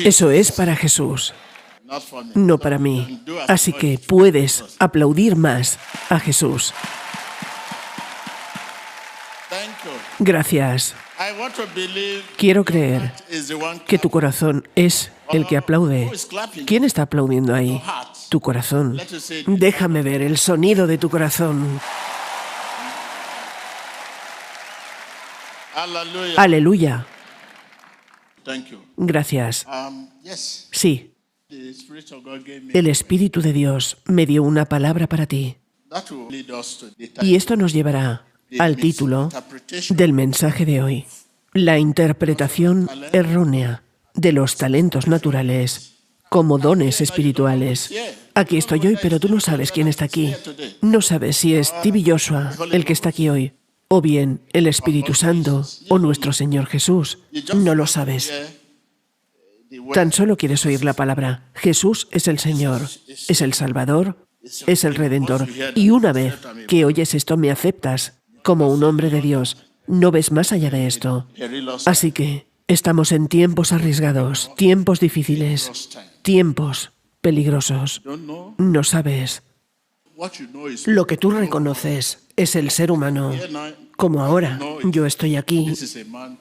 Eso es para Jesús, no para mí. Así que puedes aplaudir más a Jesús. Gracias. Quiero creer que tu corazón es el que aplaude. ¿Quién está aplaudiendo ahí? Tu corazón. Déjame ver el sonido de tu corazón. Aleluya. Gracias. Sí. El Espíritu de Dios me dio una palabra para ti. Y esto nos llevará al título del mensaje de hoy. La interpretación errónea de los talentos naturales como dones espirituales. Aquí estoy hoy, pero tú no sabes quién está aquí. No sabes si es T.B. Joshua el que está aquí hoy, o bien el Espíritu Santo, o nuestro Señor Jesús. No lo sabes. Tan solo quieres oír la palabra. Jesús es el Señor, es el Salvador, es el Redentor. Y una vez que oyes esto, me aceptas como un hombre de Dios. No ves más allá de esto. Así que estamos en tiempos arriesgados, tiempos difíciles, tiempos peligrosos. No sabes. Lo que tú reconoces es el ser humano. Como ahora, yo estoy aquí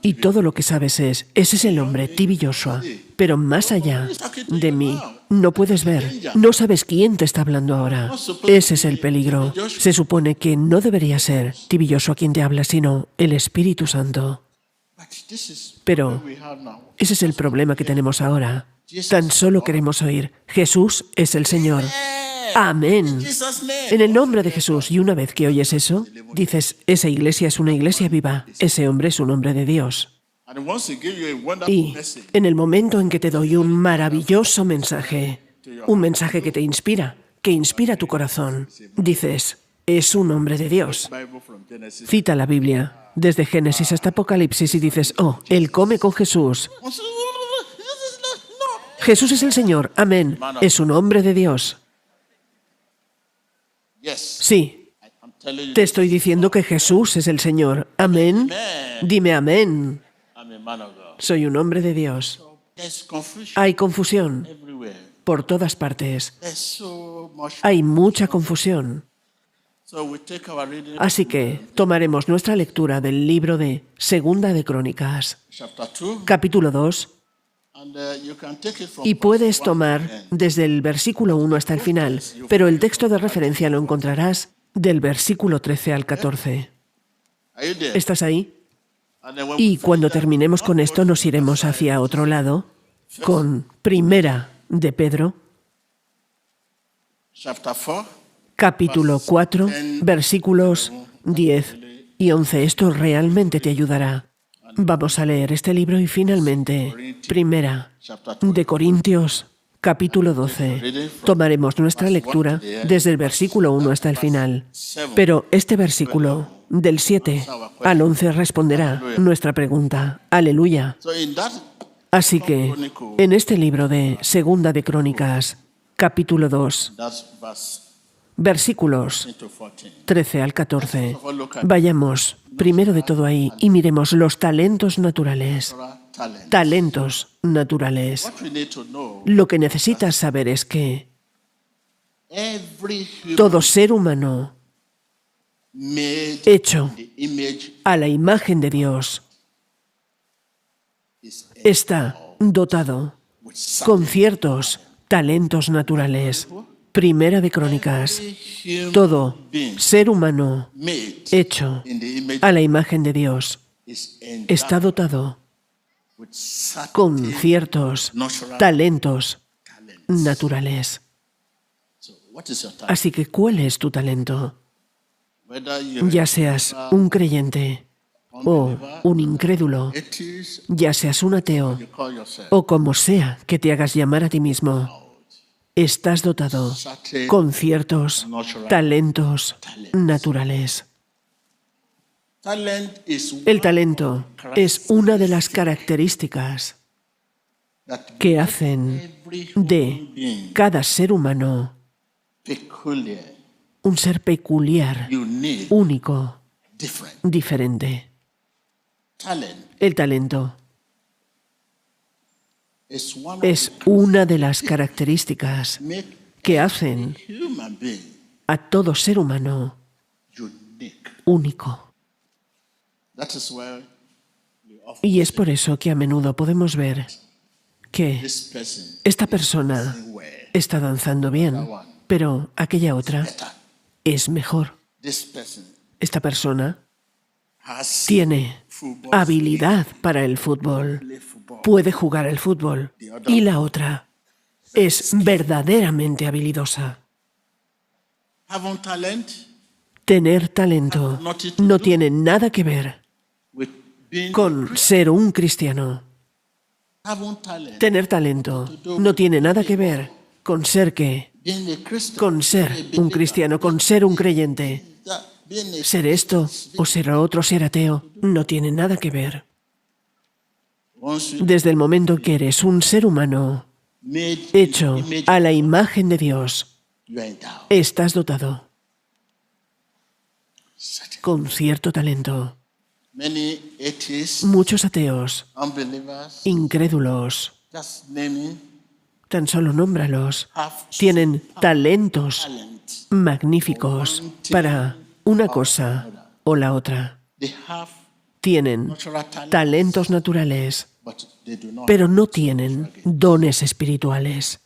y todo lo que sabes ese es el hombre, T.B. Joshua. Pero más allá de mí, no puedes ver, no sabes quién te está hablando ahora. Ese es el peligro. Se supone que no debería ser T.B. Joshua quien te habla, sino el Espíritu Santo. Pero ese es el problema que tenemos ahora. Tan solo queremos oír, Jesús es el Señor. Amén. En el nombre de Jesús. Y una vez que oyes eso, dices, esa iglesia es una iglesia viva. Ese hombre es un hombre de Dios. Y en el momento en que te doy un maravilloso mensaje, un mensaje que te inspira, que inspira tu corazón, dices, es un hombre de Dios. Cita la Biblia, desde Génesis hasta Apocalipsis, y dices, oh, él come con Jesús. Jesús es el Señor. Amén. Es un hombre de Dios. Sí, te estoy diciendo que Jesús es el Señor. Amén. Dime amén. Soy un hombre de Dios. Hay confusión por todas partes. Hay mucha confusión. Así que tomaremos nuestra lectura del libro de Segunda de Crónicas, capítulo 2, y puedes tomar desde el versículo 1 hasta el final, pero el texto de referencia lo encontrarás del versículo 13 al 14. ¿Estás ahí? Y cuando terminemos con esto nos iremos hacia otro lado, con Primera de Pedro, capítulo 4, versículos 10 y 11. Esto realmente te ayudará. Vamos a leer este libro y finalmente, Primera de Corintios, capítulo 12. Tomaremos nuestra lectura desde el versículo 1 hasta el final. Pero este versículo, del 7 al 11, responderá nuestra pregunta. Aleluya. Así que, en este libro de Segunda de Crónicas, capítulo 2, versículos 13 al 14, vayamos primero de todo ahí y miremos los talentos naturales. Talentos naturales. Lo que necesitas saber es que todo ser humano hecho a la imagen de Dios está dotado con ciertos talentos naturales. Primera de Crónicas. Todo ser humano hecho a la imagen de Dios está dotado con ciertos talentos naturales. Así que, ¿cuál es tu talento? Ya seas un creyente o un incrédulo, ya seas un ateo o como sea que te hagas llamar a ti mismo, estás dotado con ciertos talentos naturales. El talento es una de las características que hacen de cada ser humano un ser peculiar, único, diferente. El talento es una de las características que hacen a todo ser humano único. Y es por eso que a menudo podemos ver que esta persona está danzando bien, pero aquella otra es mejor. Esta persona tiene habilidad para el fútbol, puede jugar al fútbol, y la otra es verdaderamente habilidosa. Tener talento no tiene nada que ver con ser un cristiano. Tener talento no tiene nada que ver con ser ¿qué? Con ser un cristiano, con ser un creyente. Ser esto o ser otro, ser ateo, no tiene nada que ver. Desde el momento que eres un ser humano hecho a la imagen de Dios, estás dotado con cierto talento. Muchos ateos, incrédulos, tan solo nómbralos, tienen talentos magníficos para una cosa o la otra. Tienen talentos naturales, pero no tienen dones espirituales.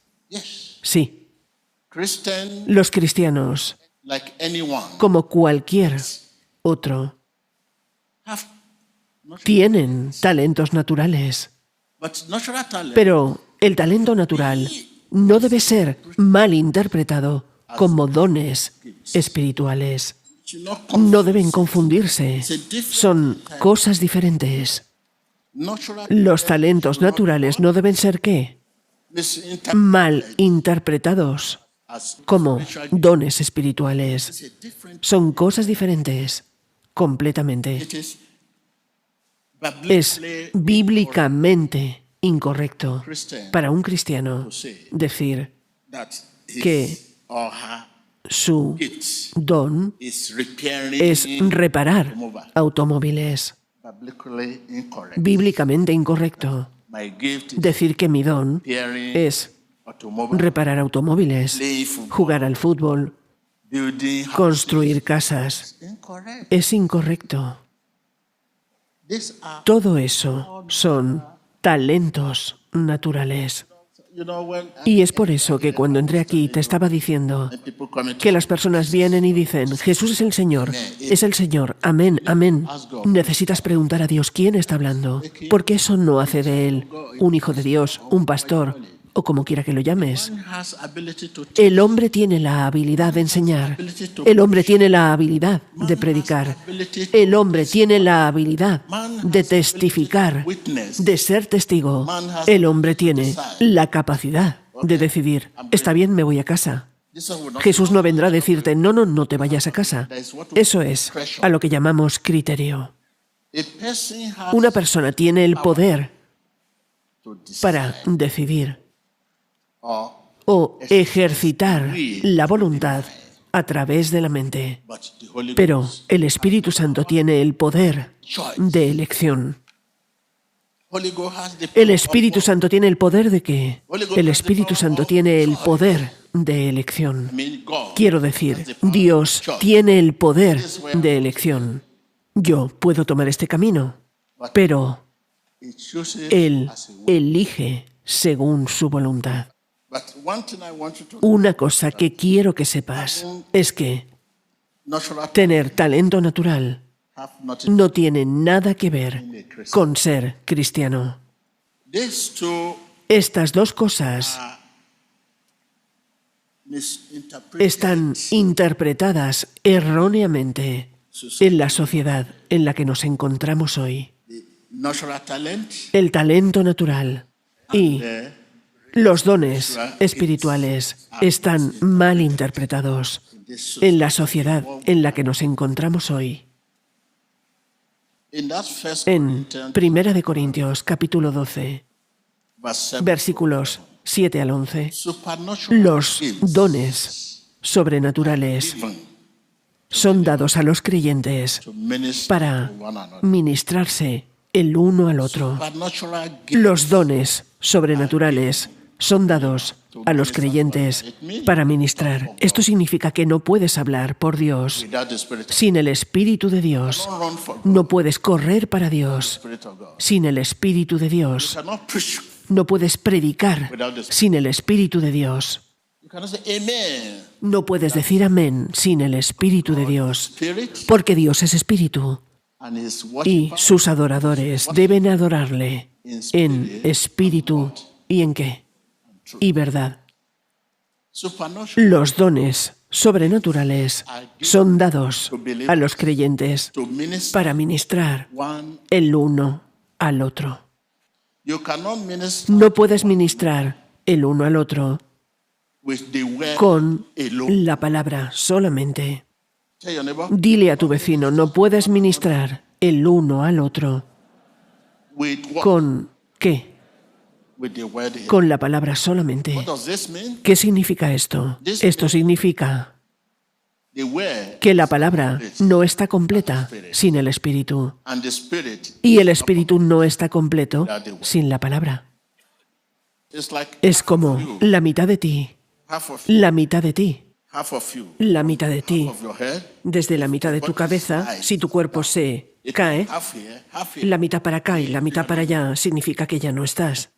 Sí, los cristianos, como cualquier otro, tienen talentos naturales, pero el talento natural no debe ser mal interpretado como dones espirituales. No deben confundirse. Son cosas diferentes. Los talentos naturales no deben ser ¿qué? Mal interpretados como dones espirituales. Son cosas diferentes, completamente. Es bíblicamente incorrecto para un cristiano decir que su don es reparar automóviles. Bíblicamente incorrecto decir que mi don es reparar automóviles, jugar al fútbol, construir casas. Es incorrecto. Todo eso son talentos naturales. Y es por eso que cuando entré aquí te estaba diciendo que las personas vienen y dicen, Jesús es el Señor, amén, amén. Necesitas preguntar a Dios quién está hablando, porque eso no hace de él un hijo de Dios, un pastor, o como quiera que lo llames. El hombre tiene la habilidad de enseñar. El hombre tiene la habilidad de predicar. El hombre tiene la habilidad de testificar, de ser testigo. El hombre tiene la capacidad de decidir, está bien, me voy a casa. Jesús no vendrá a decirte, no te vayas a casa. Eso es a lo que llamamos criterio. Una persona tiene el poder para decidir o ejercitar la voluntad a través de la mente. Pero el Espíritu Santo tiene el poder de elección. El Espíritu Santo tiene el poder de ¿qué? El Espíritu Santo tiene el poder de elección. Quiero decir, Dios tiene el poder de elección. Yo puedo tomar este camino, pero Él elige según su voluntad. Una cosa que quiero que sepas es que tener talento natural no tiene nada que ver con ser cristiano. Estas dos cosas están interpretadas erróneamente en la sociedad en la que nos encontramos hoy. El talento natural y los dones espirituales están mal interpretados en la sociedad en la que nos encontramos hoy. En 1 Corintios, capítulo 12, versículos 7 al 11, los dones sobrenaturales son dados a los creyentes para ministrarse el uno al otro. Los dones sobrenaturales son dados a los creyentes para ministrar. Esto significa que no puedes hablar por Dios sin el Espíritu de Dios. No puedes correr para Dios sin el Espíritu de Dios. No puedes predicar sin el Espíritu de Dios. No puedes decir amén sin el Espíritu de Dios, porque Dios es Espíritu y sus adoradores deben adorarle en espíritu y en qué? Y verdad. Los dones sobrenaturales son dados a los creyentes para ministrar el uno al otro. No puedes ministrar el uno al otro con la palabra solamente. Dile a tu vecino, no puedes ministrar el uno al otro. ¿Con qué? Con la palabra solamente. ¿Qué significa esto? Esto significa que la palabra no está completa sin el Espíritu. Y el Espíritu no está completo sin la palabra. Es como la mitad de ti, la mitad de ti, la mitad de ti. Desde la mitad de tu cabeza, si tu cuerpo se cae, la mitad para acá y la mitad para allá significa que ya no estás.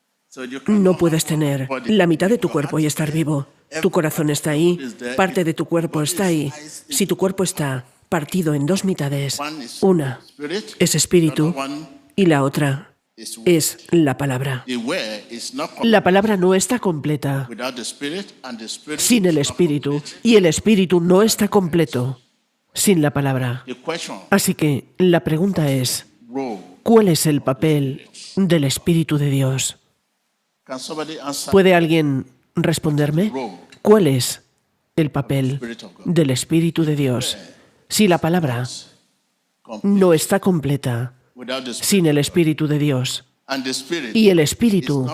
No puedes tener la mitad de tu cuerpo y estar vivo. Tu corazón está ahí, parte de tu cuerpo está ahí. Si tu cuerpo está partido en dos mitades, una es espíritu y la otra es la palabra. La palabra no está completa sin el Espíritu y el Espíritu no está completo sin la palabra. Así que la pregunta es, ¿cuál es el papel del Espíritu de Dios? ¿Puede alguien responderme? ¿Cuál es el papel del Espíritu de Dios? Si la palabra no está completa sin el Espíritu de Dios y el Espíritu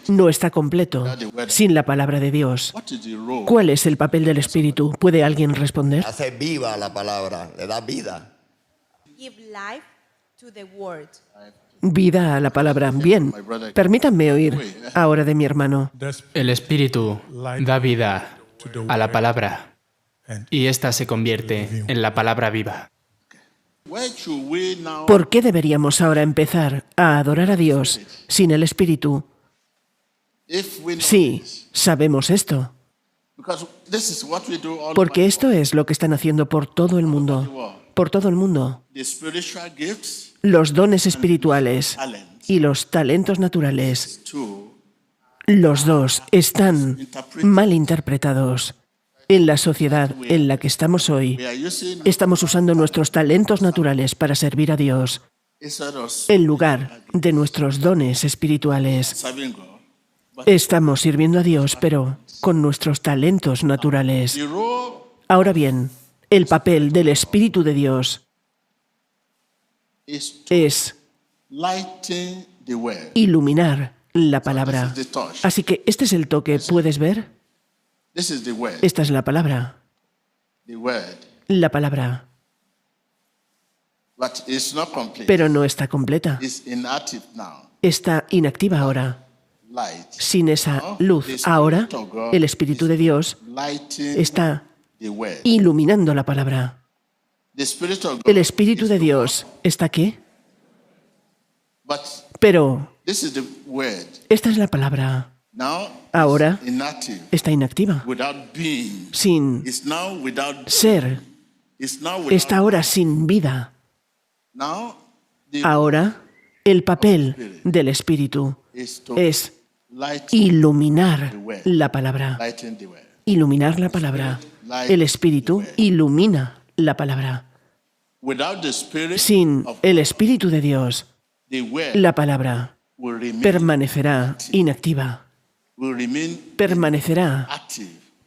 no está completo sin la palabra de Dios, ¿cuál es el papel del Espíritu? ¿Puede alguien responder? Hace viva la palabra, le da vida. Vida a la palabra. Bien, permítanme oír ahora de mi hermano. El Espíritu da vida a la palabra y ésta se convierte en la palabra viva. ¿Por qué deberíamos ahora empezar a adorar a Dios sin el Espíritu? Sí, sabemos esto. Porque esto es lo que están haciendo por todo el mundo. Por todo el mundo. Los dones espirituales y los talentos naturales, los dos están mal interpretados. En la sociedad en la que estamos hoy, estamos usando nuestros talentos naturales para servir a Dios en lugar de nuestros dones espirituales. Estamos sirviendo a Dios, pero con nuestros talentos naturales. Ahora bien, el papel del Espíritu de Dios es iluminar la palabra. Así que este es el toque, ¿puedes ver? Esta es la palabra. La palabra. Pero no está completa. Está inactiva ahora. Sin esa luz. Ahora, el Espíritu de Dios está iluminando la palabra. El Espíritu de Dios está aquí. Pero esta es la palabra. Ahora está inactiva. Sin ser. Está ahora sin vida. Ahora, el papel del Espíritu es iluminar la palabra. Iluminar la palabra. El Espíritu ilumina la palabra. Sin el Espíritu de Dios, la palabra permanecerá inactiva. Permanecerá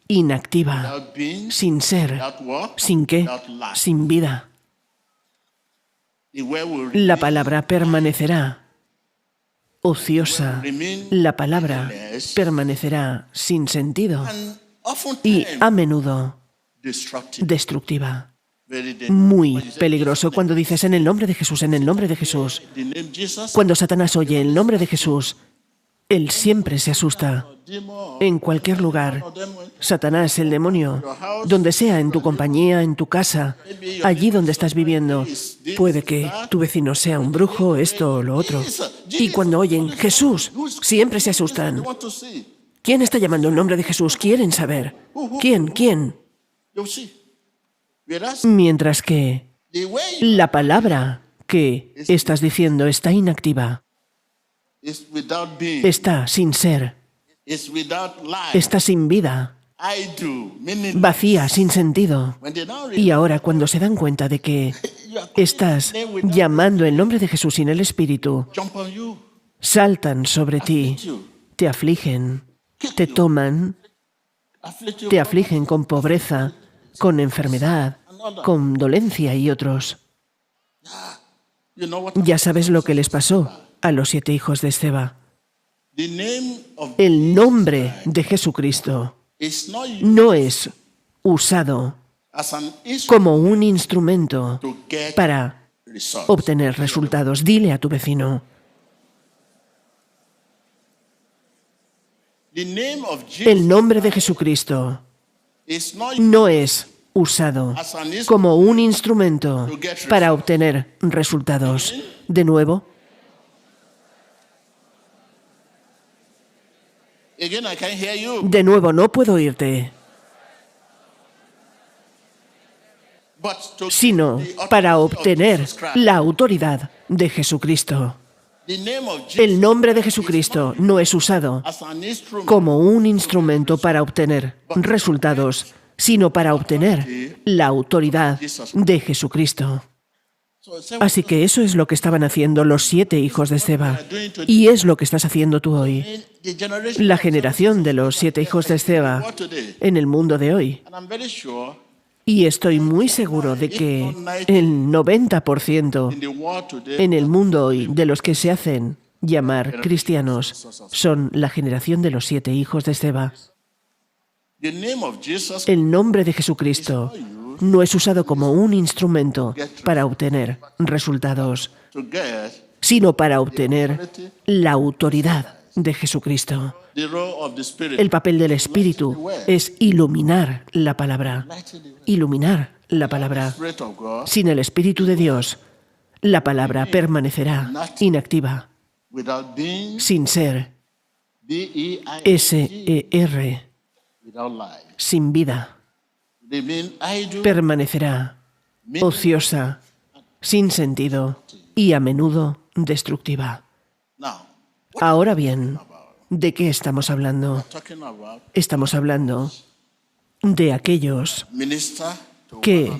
inactiva, sin ser, sin qué, sin vida. La palabra permanecerá ociosa. La palabra permanecerá sin sentido y a menudo destructiva. Muy peligroso cuando dices en el nombre de Jesús, en el nombre de Jesús. Cuando Satanás oye el nombre de Jesús, Él siempre se asusta. En cualquier lugar, Satanás, el demonio, donde sea, en tu compañía, en tu casa, allí donde estás viviendo, puede que tu vecino sea un brujo, esto o lo otro. Y cuando oyen Jesús, siempre se asustan. ¿Quién está llamando el nombre de Jesús? Quieren saber. ¿Quién? Mientras que la palabra que estás diciendo está inactiva. Está sin ser. Está sin vida. Vacía, sin sentido. Y ahora, cuando se dan cuenta de que estás llamando el nombre de Jesús sin el Espíritu, saltan sobre ti, te afligen, te toman, te afligen con pobreza, con enfermedad, con dolencia y otros. Ya sabes lo que les pasó a los 7 hijos de Esceva. El nombre de Jesucristo no es usado como un instrumento para obtener resultados. Dile a tu vecino. El nombre de Jesucristo no es usado como un instrumento para obtener resultados. De nuevo. De nuevo, no puedo oírte. Sino para obtener la autoridad de Jesucristo. El nombre de Jesucristo no es usado como un instrumento para obtener resultados, sino para obtener la autoridad de Jesucristo. Así que eso es lo que estaban haciendo los 7 hijos de Esceva. Y es lo que estás haciendo tú hoy. La generación de los 7 hijos de Esceva en el mundo de hoy. Y estoy muy seguro de que el 90% en el mundo hoy de los que se hacen llamar cristianos son la generación de los 7 hijos de Esceva. El nombre de Jesucristo no es usado como un instrumento para obtener resultados, sino para obtener la autoridad de Jesucristo. El papel del Espíritu es iluminar la palabra. Iluminar la palabra. Sin el Espíritu de Dios, la palabra permanecerá inactiva. Sin ser. S-E-R. Sin vida. Permanecerá ociosa, sin sentido y a menudo destructiva. Ahora bien, ¿de qué estamos hablando? Estamos hablando de aquellos que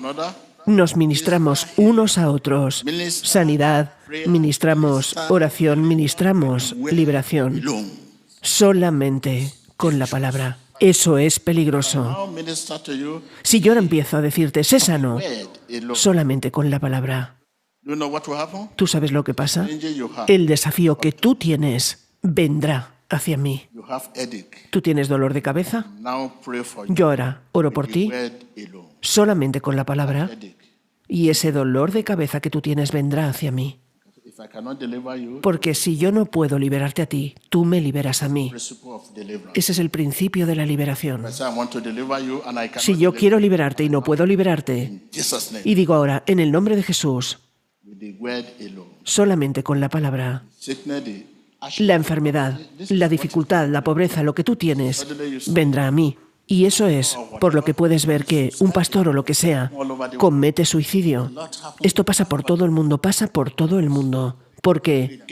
nos ministramos unos a otros sanidad, ministramos oración, ministramos liberación, solamente con la palabra. Eso es peligroso. Si yo ahora empiezo a decirte, sé sano, solamente con la palabra, ¿tú sabes lo que pasa? El desafío que tú tienes vendrá hacia mí. ¿Tú tienes dolor de cabeza? Yo ahora oro por ti solamente con la palabra y ese dolor de cabeza que tú tienes vendrá hacia mí. Porque si yo no puedo liberarte a ti, tú me liberas a mí. Ese es el principio de la liberación. Si yo quiero liberarte y no puedo liberarte, y digo ahora, en el nombre de Jesús, solamente con la palabra, la enfermedad, la dificultad, la pobreza, lo que tú tienes, vendrá a mí. Y eso es por lo que puedes ver que un pastor o lo que sea comete suicidio. Esto pasa por todo el mundo, porque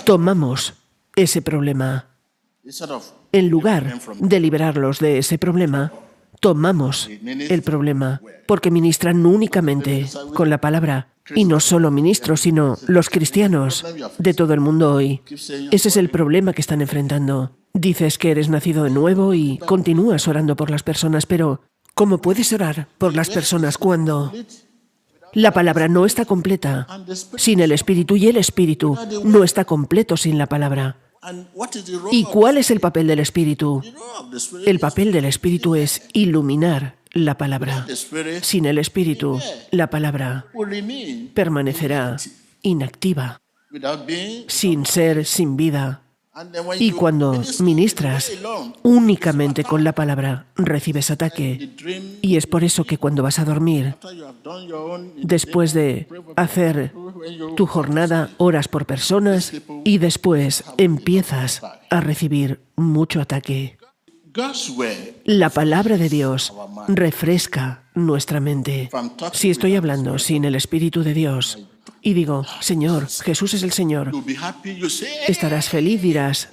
tomamos ese problema. En lugar de liberarlos de ese problema, tomamos el problema, porque ministran únicamente con la palabra. Y no solo ministros, sino los cristianos de todo el mundo hoy. Ese es el problema que están enfrentando. Dices que eres nacido de nuevo y continúas orando por las personas, pero ¿cómo puedes orar por las personas cuando la palabra no está completa sin el Espíritu y el Espíritu no está completo sin la palabra? ¿Y cuál es el papel del Espíritu? El papel del Espíritu es iluminar la palabra. Sin el Espíritu, la palabra permanecerá inactiva, sin ser, sin vida, Y cuando ministras únicamente con la palabra, recibes ataque. Y es por eso que cuando vas a dormir, después de hacer tu jornada, oras por personas y después empiezas a recibir mucho ataque. La palabra de Dios refresca nuestra mente. Si estoy hablando sin el Espíritu de Dios y digo, Señor, Jesús es el Señor, estarás feliz, dirás,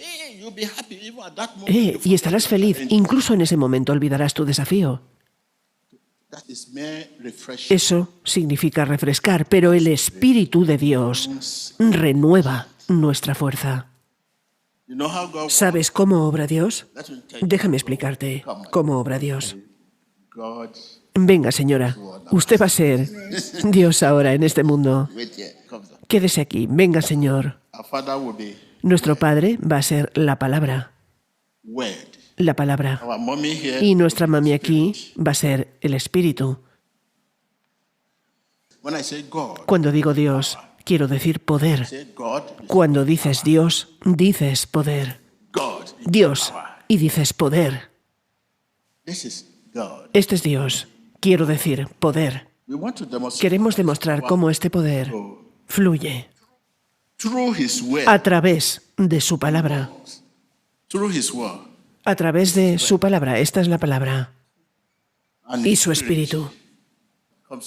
y estarás feliz. Incluso en ese momento olvidarás tu desafío. Eso significa refrescar, pero el Espíritu de Dios renueva nuestra fuerza. ¿Sabes cómo obra Dios? Déjame explicarte cómo obra Dios. Venga, señora, usted va a ser Dios ahora en este mundo. Quédese aquí. Venga, Señor. Nuestro Padre va a ser la palabra. La palabra. Y nuestra mami aquí va a ser el Espíritu. Cuando digo Dios, quiero decir poder. Cuando dices Dios, dices poder. Dios y dices poder. Este es Dios. Quiero decir poder. Queremos demostrar cómo este poder fluye a través de su palabra. A través de su palabra. Esta es la palabra. Y su Espíritu.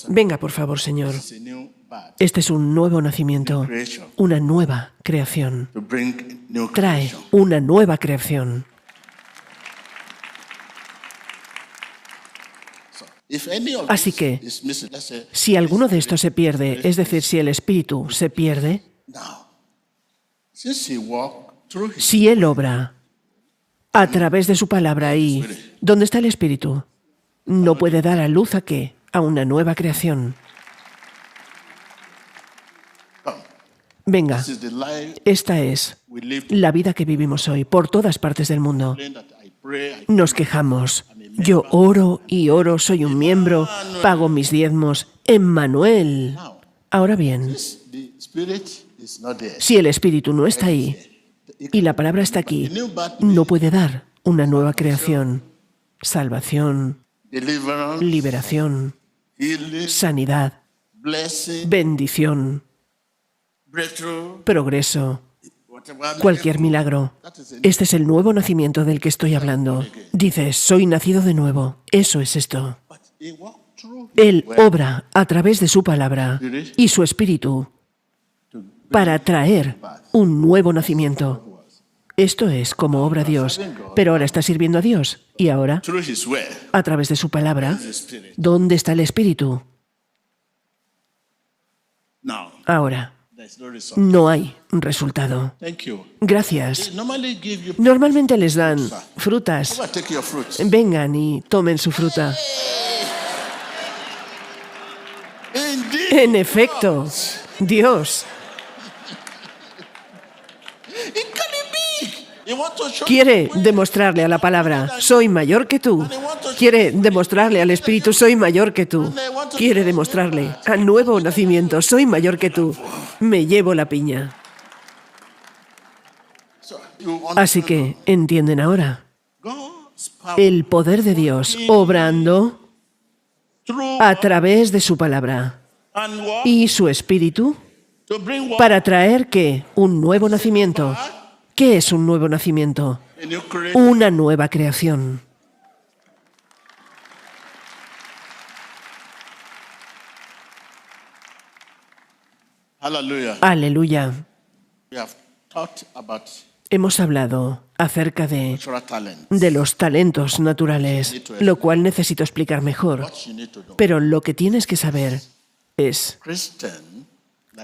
Venga, por favor, Señor. Este es un nuevo nacimiento, una nueva creación. Trae una nueva creación. Así que, si alguno de estos se pierde, es decir, si el Espíritu se pierde, si Él obra a través de su palabra y ¿dónde está el Espíritu? No puede dar a luz ¿a qué? A una nueva creación. Venga, esta es la vida que vivimos hoy por todas partes del mundo. Nos quejamos. Yo oro y oro, soy un miembro, pago mis diezmos. Emmanuel. Ahora bien, si el Espíritu no está ahí y la palabra está aquí, no puede dar una nueva creación, salvación, liberación, sanidad, bendición, progreso, cualquier milagro. Este es el nuevo nacimiento del que estoy hablando. Dices, soy nacido de nuevo. Eso es esto. Él obra a través de su palabra y su Espíritu para traer un nuevo nacimiento. Esto es como obra Dios. Pero ahora está sirviendo a Dios. Y ahora, a través de su palabra, ¿dónde está el Espíritu? Ahora. No hay resultado. Gracias. Normalmente les dan frutas. Vengan y tomen su fruta. En efecto, Dios quiere demostrarle a la palabra, soy mayor que tú. Quiere demostrarle al Espíritu, soy mayor que tú. Quiere demostrarle al nuevo nacimiento, soy mayor que tú. Me llevo la piña. Así que, ¿entienden ahora? El poder de Dios obrando a través de su palabra y su Espíritu para traer, ¿qué? Un nuevo nacimiento. ¿Qué es un nuevo nacimiento? Una nueva creación. Aleluya. Hemos hablado acerca de los talentos naturales, lo cual necesito explicar mejor. Pero lo que tienes que saber es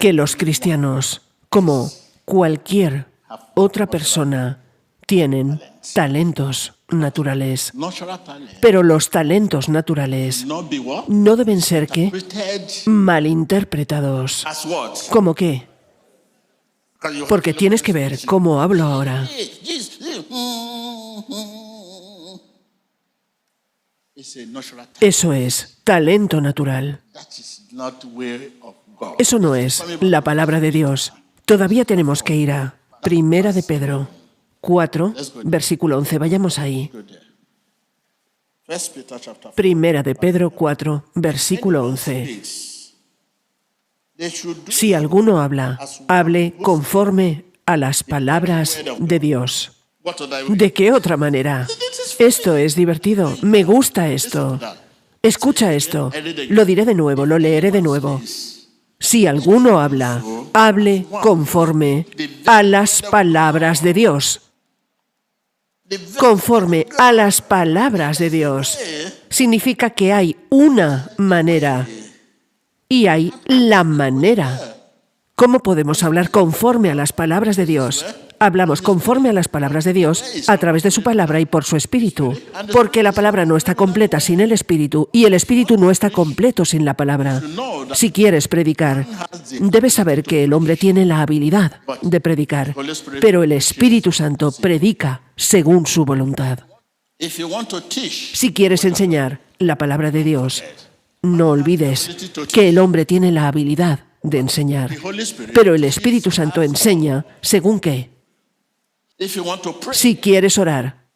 que los cristianos, como cualquier otra persona, tienen talentos naturales. Pero los talentos naturales no deben ser ¿qué? Malinterpretados. ¿Cómo qué? Porque tienes que ver cómo hablo ahora. Eso es talento natural. Eso no es la palabra de Dios. Todavía tenemos que ir a Primera de Pedro. 4, versículo 11. Vayamos ahí. Primera de Pedro 4, versículo 11. Si alguno habla, hable conforme a las palabras de Dios. ¿De qué otra manera? Esto es divertido. Me gusta esto. Escucha esto. Lo diré de nuevo, lo leeré de nuevo. Si alguno habla, hable conforme a las palabras de Dios. Conforme a las palabras de Dios. Significa que hay una manera y hay la manera. ¿Cómo podemos hablar conforme a las palabras de Dios? Hablamos conforme a las palabras de Dios a través de su palabra y por su Espíritu, porque la palabra no está completa sin el Espíritu y el Espíritu no está completo sin la palabra. Si quieres predicar, debes saber que el hombre tiene la habilidad de predicar, pero el Espíritu Santo predica según su voluntad. Si quieres enseñar la palabra de Dios, no olvides que el hombre tiene la habilidad de enseñar, pero el Espíritu Santo enseña según qué. Si quieres orar,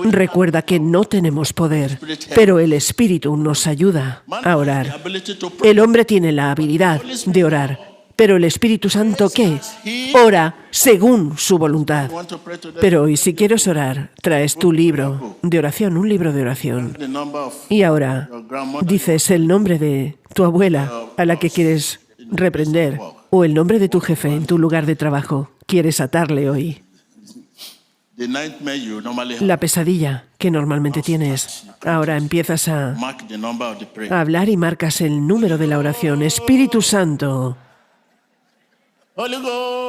recuerda que no tenemos poder, pero el Espíritu nos ayuda a orar. El hombre tiene la habilidad de orar, pero el Espíritu Santo, ¿qué? Ora según su voluntad. Pero hoy, si quieres orar, traes tu libro de oración, un libro de oración. Y ahora dices el nombre de tu abuela a la que quieres reprender, o el nombre de tu jefe en tu lugar de trabajo. Quieres atarle hoy. La pesadilla que normalmente tienes. Ahora empiezas a hablar y marcas el número de la oración. Espíritu Santo.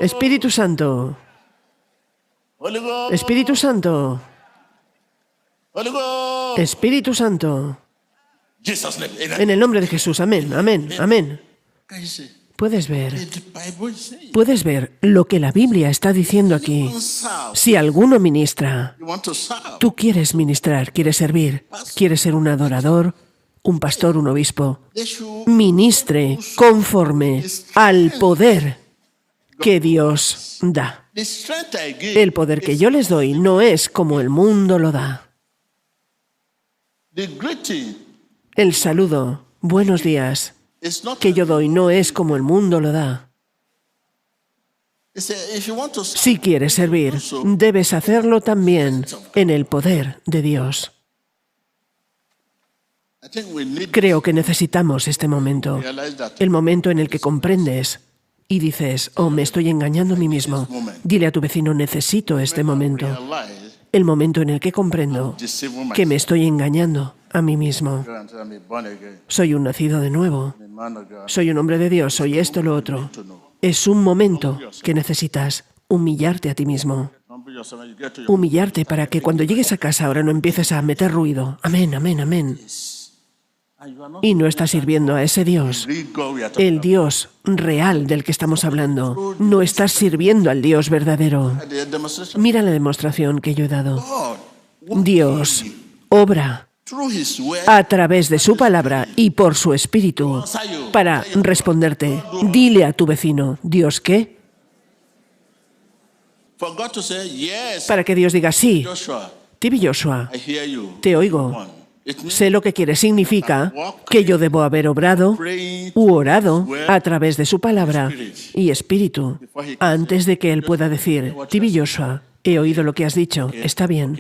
Espíritu Santo. Espíritu Santo. Espíritu Santo. En el nombre de Jesús. Amén, amén, amén. Puedes ver lo que la Biblia está diciendo aquí. Si alguno ministra, tú quieres ministrar, quieres servir, quieres ser un adorador, un pastor, un obispo, ministre conforme al poder que Dios da. El poder que yo les doy no es como el mundo lo da. El saludo, buenos días, que yo doy no es como el mundo lo da. Si quieres servir, debes hacerlo también en el poder de Dios. Creo que necesitamos este momento, el momento en el que comprendes y dices, oh, me estoy engañando a mí mismo. Dile a tu vecino, necesito este momento, el momento en el que comprendo que me estoy engañando a mí mismo. Soy un nacido de nuevo. Soy un hombre de Dios. Soy esto, lo otro. Es un momento que necesitas humillarte a ti mismo. Humillarte para que cuando llegues a casa ahora no empieces a meter ruido. Amén, amén, amén. Y no estás sirviendo a ese Dios, el Dios real del que estamos hablando. No estás sirviendo al Dios verdadero. Mira la demostración que yo he dado. Dios obra a través de su palabra y por su Espíritu para responderte. Dile a tu vecino, ¿Dios qué? Para que Dios diga, sí, Tibi Joshua, te oigo. Sé lo que quiere. Significa que yo debo haber obrado u orado a través de su palabra y Espíritu antes de que Él pueda decir, Tibi Joshua, he oído lo que has dicho. Está bien,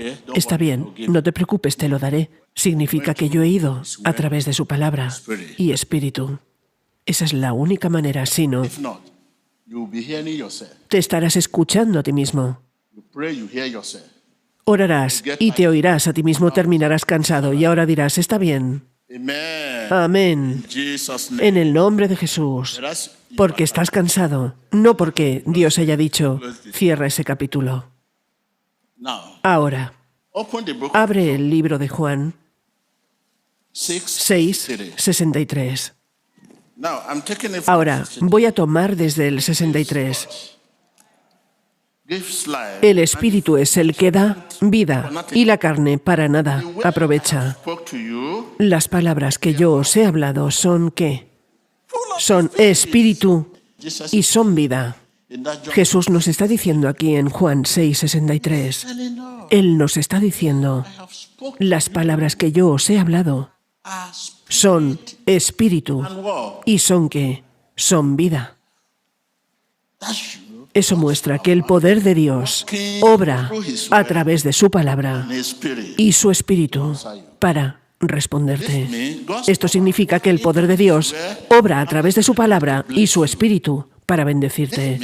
no te preocupes, te lo daré. Significa que yo he ido a través de su palabra y Espíritu. Esa es la única manera, si no, te estarás escuchando a ti mismo. Orarás y te oirás a ti mismo, terminarás cansado y ahora dirás, está bien. Amén. En el nombre de Jesús. Porque estás cansado, no porque Dios haya dicho, cierra ese capítulo. Ahora, abre el libro de Juan 6:63. Ahora, voy a tomar desde el 63. El Espíritu es el que da vida y la carne para nada aprovecha. Las palabras que yo os he hablado son ¿qué? Son Espíritu y son vida. Jesús nos está diciendo aquí en Juan 6:63, Él nos está diciendo, las palabras que yo os he hablado son espíritu y son ¿qué? Son vida. Eso muestra que el poder de Dios obra a través de su palabra y su espíritu para responderte. Esto significa que el poder de Dios obra a través de su palabra y su espíritu para bendecirte.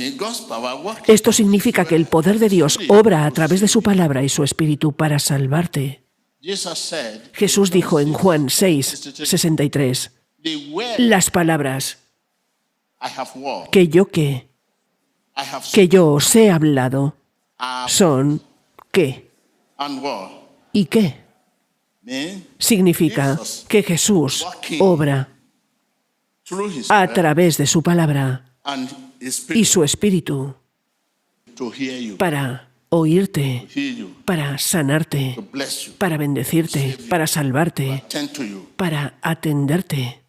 Esto significa que el poder de Dios obra a través de su palabra y su espíritu para salvarte. Jesús dijo en Juan 6:63, las palabras que yo os he hablado son ¿qué? ¿Y qué? Significa que Jesús obra a través de su palabra y su espíritu para oírte, para sanarte, para bendecirte, para salvarte, para atenderte.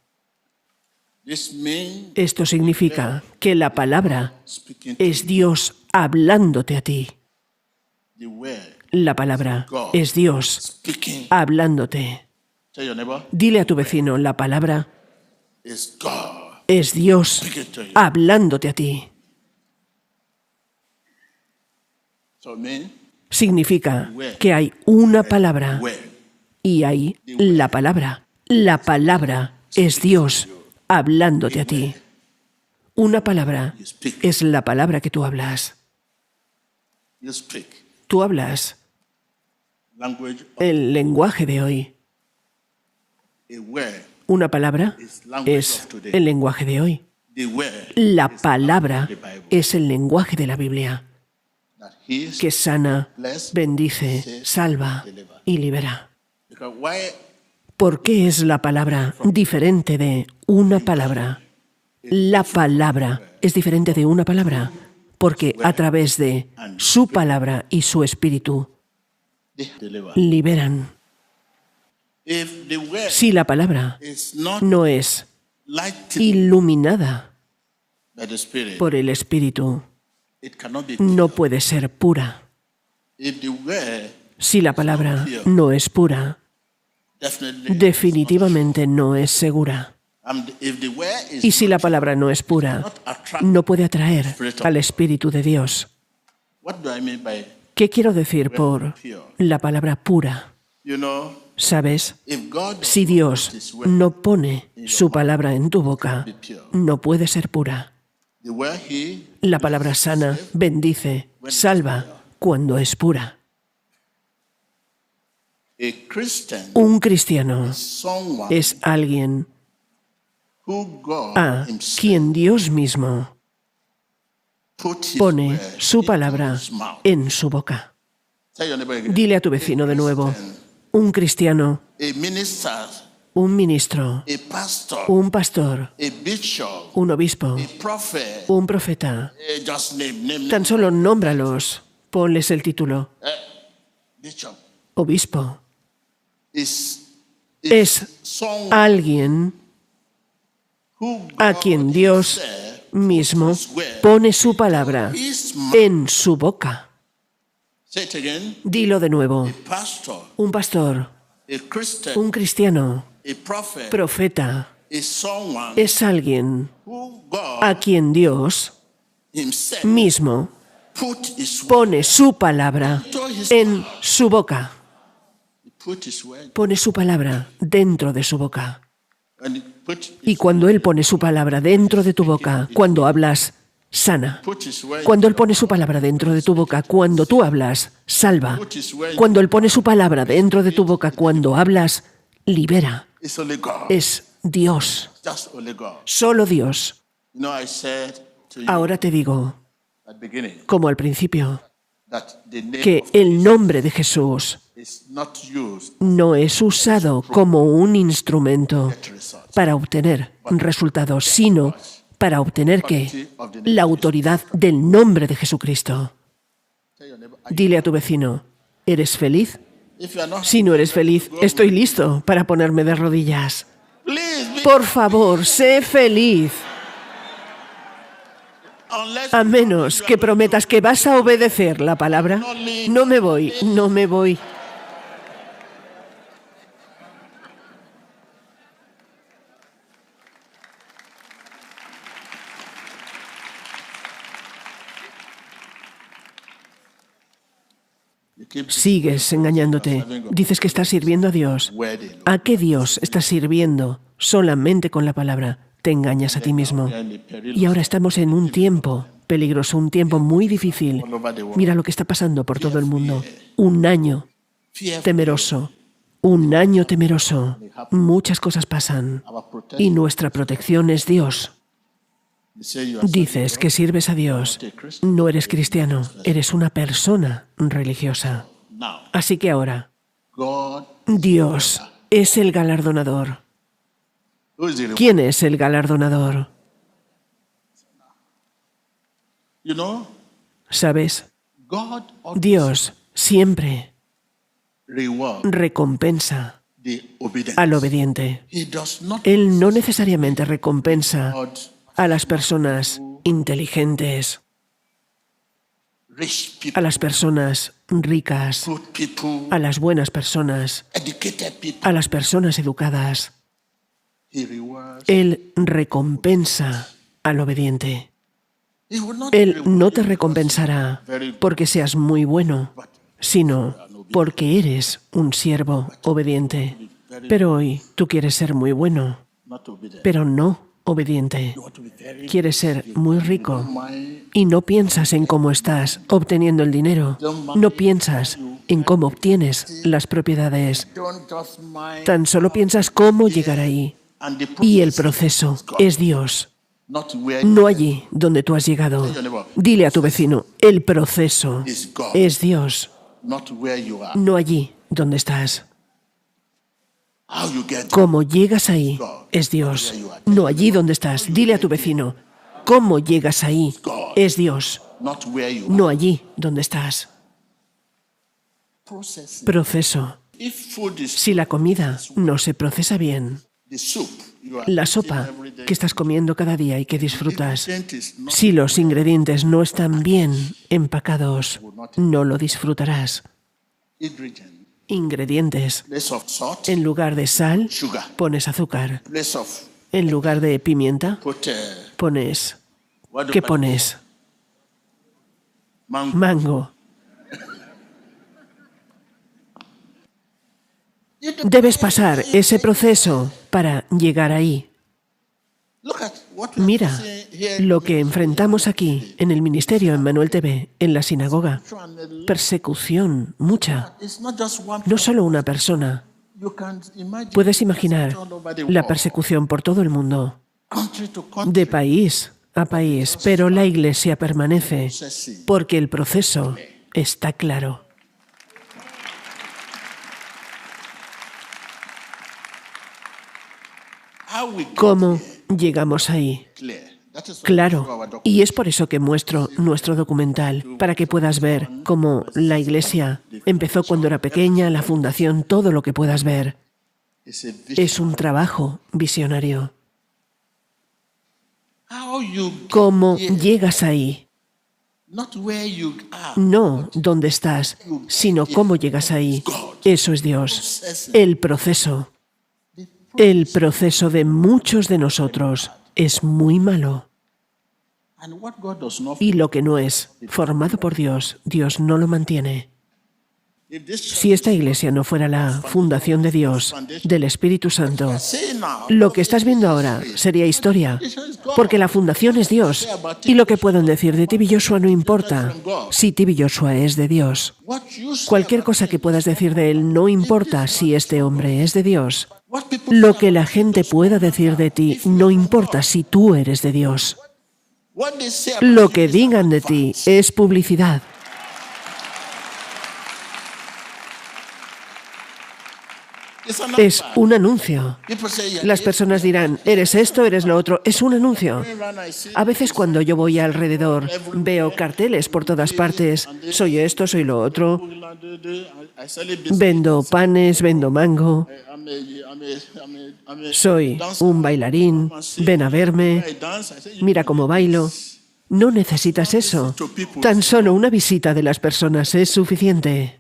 Esto significa que la palabra es Dios hablándote a ti. La palabra es Dios hablándote. Dile a tu vecino, la palabra es Dios hablándote a ti. Significa que hay una palabra y hay la palabra. La palabra es Dios hablándote a ti. Una palabra es la palabra que tú hablas. Tú hablas el lenguaje de hoy. Una palabra es el lenguaje de hoy. La palabra es el lenguaje de la Biblia, que sana, bendice, salva y libera. ¿Por qué es la palabra diferente de una palabra? La palabra es diferente de una palabra porque a través de su palabra y su espíritu liberan. Si la palabra no es iluminada por el espíritu, no puede ser pura. Si la palabra no es pura, definitivamente no es segura. Y si la palabra no es pura, no puede atraer al Espíritu de Dios. ¿Qué quiero decir por la palabra pura? ¿Sabes? Si Dios no pone su palabra en tu boca, no puede ser pura. La palabra sana, bendice, salva cuando es pura. Un cristiano es alguien a quien Dios mismo pone su palabra en su boca. Dile a tu vecino de nuevo, un cristiano, un ministro, un pastor, un obispo, un profeta. Tan solo nómbralos, ponles el título. Obispo. Es alguien a quien Dios mismo pone su palabra en su boca. Dilo de nuevo. Un pastor, un cristiano, profeta, es alguien a quien Dios mismo pone su palabra en su boca. Pone su palabra dentro de su boca. Y cuando Él pone su palabra dentro de tu boca, cuando hablas, sana. Cuando Él pone su palabra dentro de tu boca, cuando tú hablas, salva. Cuando Él pone su palabra dentro de tu boca, cuando hablas, libera. Es Dios. Solo Dios. Ahora te digo, como al principio, que el nombre de Jesús no es usado como un instrumento para obtener resultados, sino para obtener ¿qué? La autoridad del nombre de Jesucristo. Dile a tu vecino, ¿eres feliz? Si no eres feliz, estoy listo para ponerme de rodillas. Por favor, sé feliz. A menos que prometas que vas a obedecer la palabra, no me voy, no me voy. Sigues engañándote. Dices que estás sirviendo a Dios. ¿A qué Dios estás sirviendo? Solamente con la palabra. Te engañas a ti mismo. Y ahora estamos en un tiempo peligroso, un tiempo muy difícil. Mira lo que está pasando por todo el mundo. Un año temeroso. Un año temeroso. Muchas cosas pasan. Y nuestra protección es Dios. Dices que sirves a Dios. No eres cristiano, eres una persona religiosa. Así que ahora, Dios es el galardonador. ¿Quién es el galardonador? ¿Sabes? Dios siempre recompensa al obediente. Él no necesariamente recompensa a las personas inteligentes, a las personas ricas, a las buenas personas, a las personas educadas. Él recompensa al obediente. Él no te recompensará porque seas muy bueno, sino porque eres un siervo obediente. Pero hoy tú quieres ser muy bueno, pero no obediente. Quieres ser muy rico y no piensas en cómo estás obteniendo el dinero. No piensas en cómo obtienes las propiedades. Tan solo piensas cómo llegar ahí. Y el proceso es Dios. No allí donde tú has llegado. Dile a tu vecino, el proceso es Dios. No allí donde estás. Cómo llegas ahí es Dios. No allí donde estás. Dile a tu vecino, cómo llegas ahí es Dios. No allí donde estás. Proceso. Si la comida no se procesa bien, la sopa que estás comiendo cada día y que disfrutas, si los ingredientes no están bien empacados, no lo disfrutarás. Ingredientes. En lugar de sal, pones azúcar. En lugar de pimienta, pones... ¿Qué pones? Mango. Debes pasar ese proceso para llegar ahí. Mira lo que enfrentamos aquí, en el ministerio, en Manuel TV, en la sinagoga. Persecución, mucha. No solo una persona. Puedes imaginar la persecución por todo el mundo, de país a país, pero la Iglesia permanece, porque el proceso está claro. ¿Cómo llegamos ahí? Claro, y es por eso que muestro nuestro documental, para que puedas ver cómo la Iglesia empezó cuando era pequeña, la fundación, todo lo que puedas ver. Es un trabajo visionario. ¿Cómo llegas ahí? No dónde estás, sino cómo llegas ahí. Eso es Dios. El proceso. El proceso de muchos de nosotros es muy malo. Y lo que no es formado por Dios, Dios no lo mantiene. Si esta iglesia no fuera la fundación de Dios, del Espíritu Santo, lo que estás viendo ahora sería historia, porque la fundación es Dios. Y lo que puedan decir de T.B. Joshua no importa, si T.B. Joshua es de Dios. Cualquier cosa que puedas decir de él no importa si este hombre es de Dios. Lo que la gente pueda decir de ti no importa si tú eres de Dios. Lo que digan de ti es publicidad. Es un anuncio. Las personas dirán, eres esto, eres lo otro. Es un anuncio. A veces cuando yo voy alrededor, veo carteles por todas partes. Soy esto, soy lo otro. Vendo panes, vendo mango. Soy un bailarín. Ven a verme. Mira cómo bailo. No necesitas eso. Tan solo una visita de las personas es suficiente.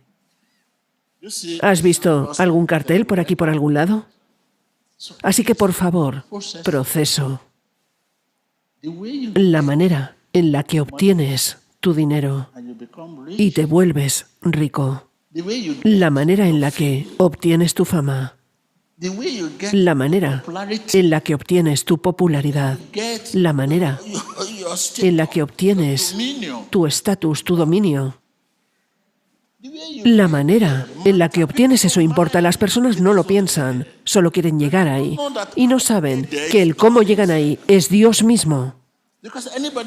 ¿Has visto algún cartel por aquí por algún lado? Así que, por favor, proceso. La manera en la que obtienes tu dinero y te vuelves rico. La manera en la que obtienes tu fama. La manera en la que obtienes tu popularidad. La manera en la que obtienes tu estatus, tu dominio. La manera en la que obtienes eso importa. Las personas no lo piensan, solo quieren llegar ahí. Y no saben que el cómo llegan ahí es Dios mismo.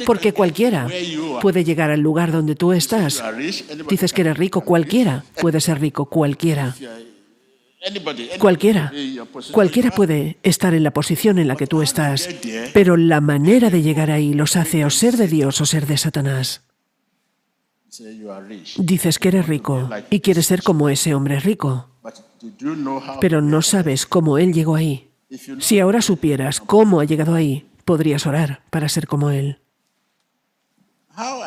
Porque cualquiera puede llegar al lugar donde tú estás. Dices que eres rico, cualquiera puede ser rico, cualquiera. Cualquiera puede estar en la posición en la que tú estás, pero la manera de llegar ahí los hace o ser de Dios o ser de Satanás. Dices que eres rico y quieres ser como ese hombre rico, pero no sabes cómo él llegó ahí. Si ahora supieras cómo ha llegado ahí, podrías orar para ser como él.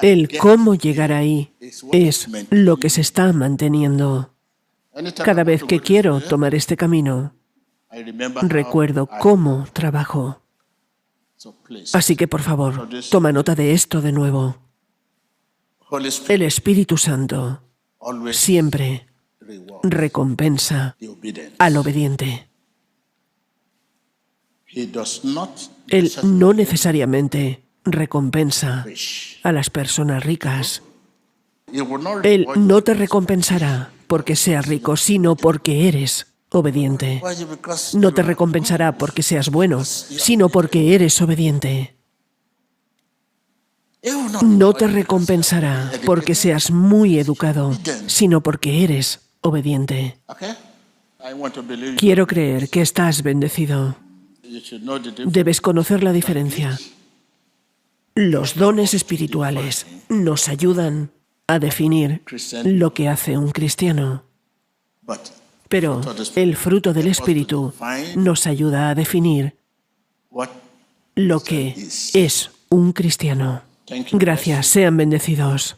El cómo llegar ahí es lo que se está manteniendo. Cada vez que quiero tomar este camino, recuerdo cómo trabajo. Así que, por favor, toma nota de esto de nuevo. El Espíritu Santo siempre recompensa al obediente. Él no necesariamente recompensa a las personas ricas. Él no te recompensará porque seas rico, sino porque eres obediente. No te recompensará porque seas bueno, sino porque eres obediente. No te recompensará porque seas muy educado, sino porque eres obediente. Quiero creer que estás bendecido. Debes conocer la diferencia. Los dones espirituales nos ayudan a definir lo que hace un cristiano. Pero el fruto del Espíritu nos ayuda a definir lo que es un cristiano. Gracias, sean bendecidos.